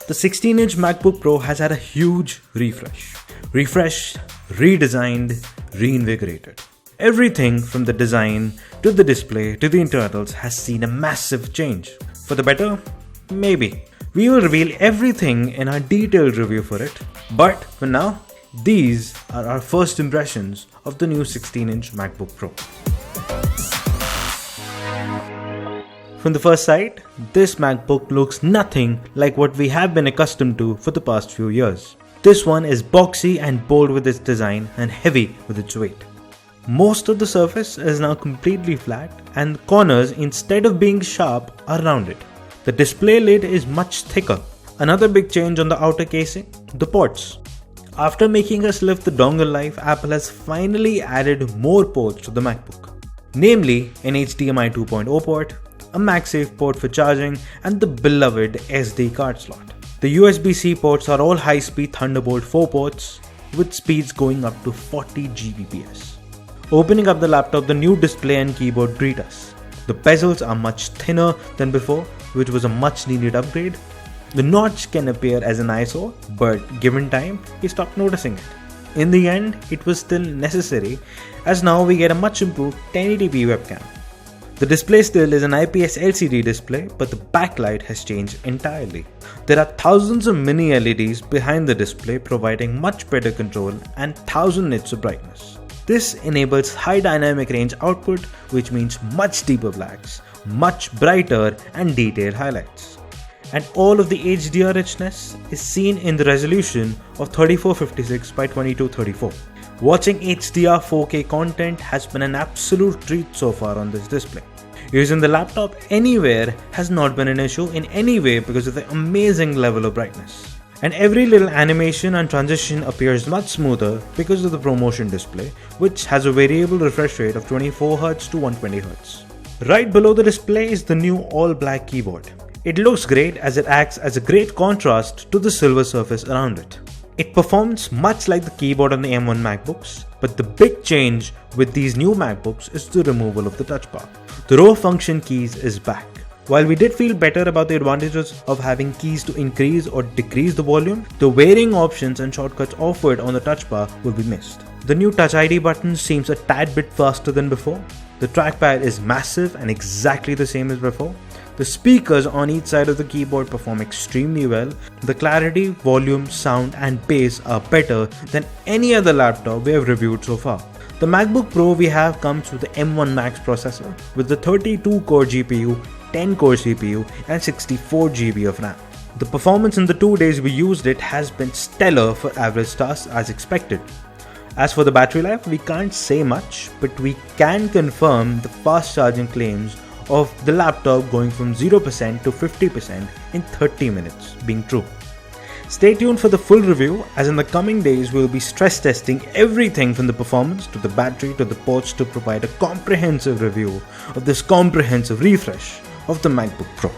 The 16-inch MacBook Pro has had a huge refresh. Refreshed, redesigned, reinvigorated. Everything from the design to the display to the internals has seen a massive change. For the better? Maybe. We will reveal everything in our detailed review for it. But for now, these are our first impressions of the new 16-inch MacBook Pro. From the first sight, this MacBook looks nothing like what we have been accustomed to for the past few years. This one is boxy and bold with its design and heavy with its weight. Most of the surface is now completely flat and the corners, instead of being sharp, are rounded. The display lid is much thicker. Another big change on the outer casing, the ports. After making us live the dongle life, Apple has finally added more ports to the MacBook. Namely, an HDMI 2.0 port, a MagSafe port for charging, and the beloved SD card slot. The USB-C ports are all high-speed Thunderbolt 4 ports with speeds going up to 40 Gbps. Opening up the laptop, the new display and keyboard greet us. The bezels are much thinner than before, which was a much needed upgrade. The notch can appear as an eyesore, but given time, you stop noticing it. In the end, it was still necessary, as now we get a much improved 1080p webcam. The display still is an IPS LCD display, but the backlight has changed entirely. There are thousands of mini LEDs behind the display providing much better control and 1000 nits of brightness. This enables high dynamic range output, which means much deeper blacks, much brighter and detailed highlights. And all of the HDR richness is seen in the resolution of 3456 by 2234. Watching HDR 4K content has been an absolute treat so far on this display. Using the laptop anywhere has not been an issue in any way because of the amazing level of brightness. And every little animation and transition appears much smoother because of the ProMotion display, which has a variable refresh rate of 24Hz to 120Hz. Right below the display is the new all-black keyboard. It looks great as it acts as a great contrast to the silver surface around it. It performs much like the keyboard on the M1 MacBooks, but the big change with these new MacBooks is the removal of the touch bar. The row function keys is back. While we did feel better about the advantages of having keys to increase or decrease the volume, the varying options and shortcuts offered on the touch bar will be missed. The new Touch ID button seems a tad bit faster than before. The trackpad is massive and exactly the same as before. The speakers on each side of the keyboard perform extremely well. The clarity, volume, sound and bass are better than any other laptop we have reviewed so far. The MacBook Pro we have comes with the M1 Max processor with the 32-core GPU, 10-core CPU and 64GB of RAM. The performance in the 2 days we used it has been stellar for average tasks as expected. As for the battery life, we can't say much, but we can confirm the fast charging claims of the laptop going from 0% to 50% in 30 minutes being true. Stay tuned for the full review, as in the coming days we will be stress testing everything from the performance to the battery to the ports to provide a comprehensive review of this comprehensive refresh of the MacBook Pro.